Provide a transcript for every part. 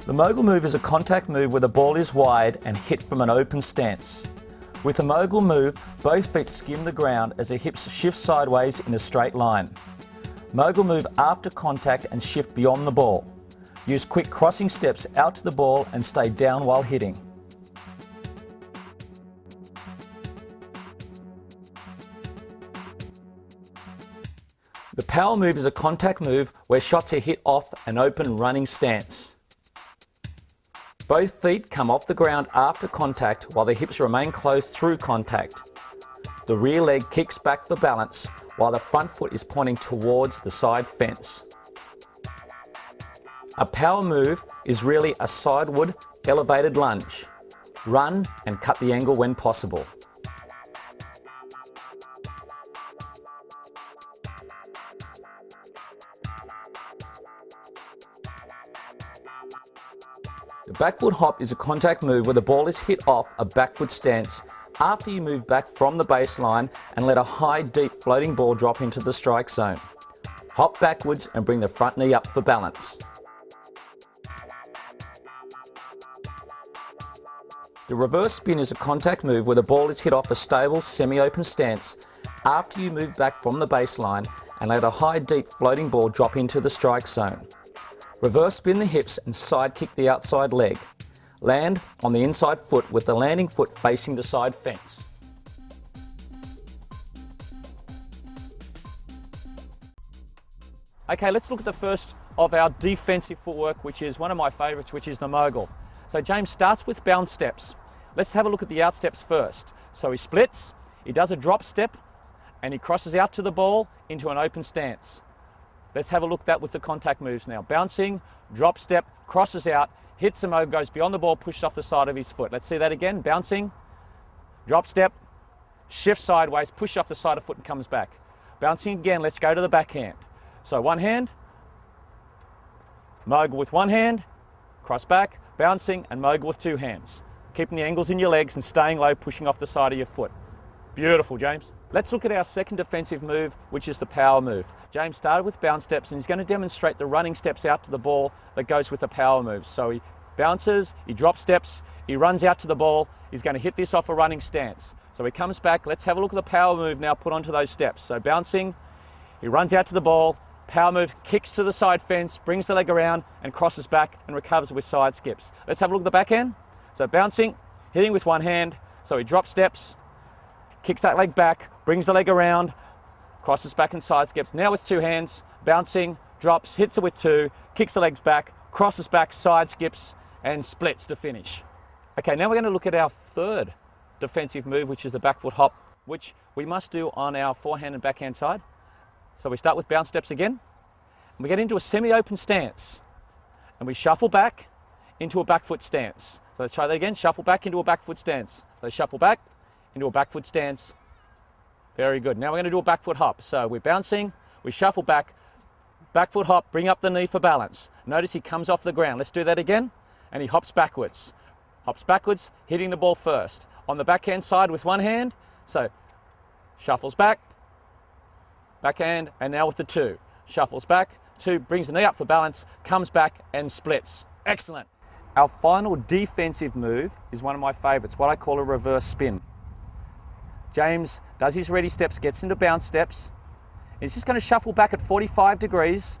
The mogul move is a contact move where the ball is wide and hit from an open stance. With the mogul move, both feet skim the ground as the hips shift sideways in a straight line. Mogul move after contact and shift beyond the ball. Use quick crossing steps out to the ball and stay down while hitting. The power move is a contact move where shots are hit off an open running stance. Both feet come off the ground after contact while the hips remain closed through contact. The rear leg kicks back for balance while the front foot is pointing towards the side fence. A power move is really a sideward elevated lunge. Run and cut the angle when possible. The back foot hop is a contact move where the ball is hit off a back foot stance after you move back from the baseline and let a high, deep floating ball drop into the strike zone. Hop backwards and bring the front knee up for balance. The reverse spin is a contact move where the ball is hit off a stable, semi-open stance after you move back from the baseline and let a high, deep floating ball drop into the strike zone. Reverse spin the hips and side kick the outside leg. Land on the inside foot with the landing foot facing the side fence. Okay, let's look at the first of our defensive footwork, which is one of my favourites, which is the mogul. So James starts with bounce steps. Let's have a look at the out steps first. So he splits, he does a drop step, and he crosses out to the ball into an open stance. Let's have a look at that with the contact moves now. Bouncing, drop step, crosses out, hits the mogul, goes beyond the ball, pushes off the side of his foot. Let's see that again. Bouncing, drop step, shift sideways, push off the side of foot and comes back. Bouncing again, let's go to the backhand. So one hand, mogul with one hand, cross back, bouncing and mogul with two hands. Keeping the angles in your legs and staying low, pushing off the side of your foot. Beautiful, James. Let's look at our second defensive move, which is the power move. James started with bounce steps and he's going to demonstrate the running steps out to the ball that goes with the power move. So he bounces, he drop steps, he runs out to the ball, he's going to hit this off a running stance. So he comes back, let's have a look at the power move now put onto those steps. So bouncing, he runs out to the ball, power move, kicks to the side fence, brings the leg around and crosses back and recovers with side skips. Let's have a look at the backhand. So bouncing, hitting with one hand, so he drop steps, kicks that leg back, brings the leg around, crosses back and side skips. Now with two hands, bouncing, drops, hits it with two, kicks the legs back, crosses back, side skips, and splits to finish. Okay, now we're going to look at our third defensive move, which is the back foot hop, which we must do on our forehand and backhand side. So we start with bounce steps again, and we get into a semi-open stance, and we shuffle back into a back foot stance. So let's try that again, shuffle back into a back foot stance. So shuffle back into a back foot stance. Very good. Now we're going to do a back foot hop. So we're bouncing, we shuffle back foot hop, bring up the knee for balance. Notice he comes off the ground. Let's do that again. And he hops backwards, hitting the ball first. On the backhand side with one hand, so shuffles back, backhand, and now with the two. Shuffles back, two, brings the knee up for balance, comes back and splits. Excellent. Our final defensive move is one of my favorites, what I call a reverse spin. James does his ready steps, gets into bounce steps. He's just going to shuffle back at 45 degrees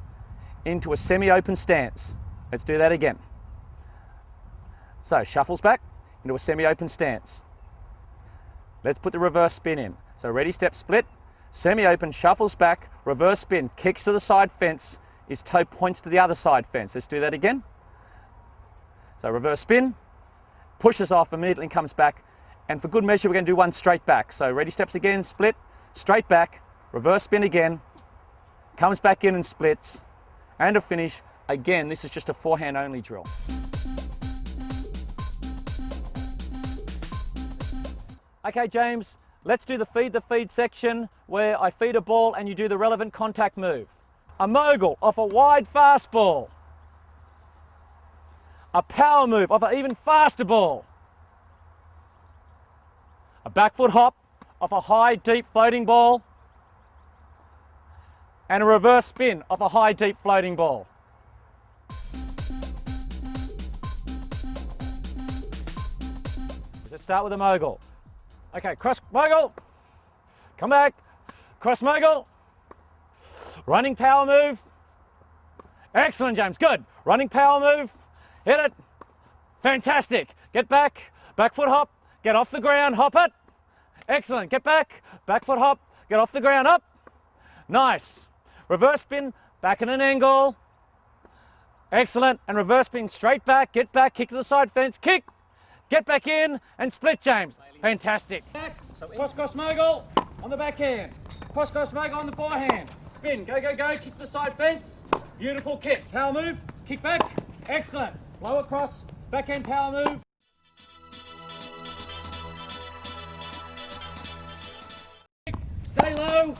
into a semi-open stance. Let's do that again. So shuffles back into a semi-open stance. Let's put the reverse spin in. So ready step split, semi-open, shuffles back, reverse spin, kicks to the side fence, his toe points to the other side fence. Let's do that again. So reverse spin, pushes off immediately and comes back. And for good measure, we're going to do one straight back. So ready steps again, split, straight back, reverse spin again, comes back in and splits, and a finish. Again, this is just a forehand only drill. Okay, James, let's do the feed section where I feed a ball and you do the relevant contact move. A mogul off a wide fast ball. A power move off an even faster ball. A back foot hop off a high, deep floating ball. And a reverse spin off a high, deep floating ball. Let's start with a mogul. Okay, cross mogul. Come back. Cross mogul. Running power move. Excellent, James. Good. Running power move. Hit it. Fantastic. Get back. Back foot hop. Get off the ground. Hop it. Excellent. Get back. Back foot hop. Get off the ground. Up. Nice. Reverse spin. Back in an angle. Excellent. And reverse spin straight back. Get back. Kick to the side fence. Kick. Get back in and split, James. Fantastic. Cross mogul on the backhand. Cross mogul on the forehand. Spin. Go, go, go. Kick to the side fence. Beautiful kick. Power move. Kick back. Excellent. Lower cross. Backhand power move. Stay low.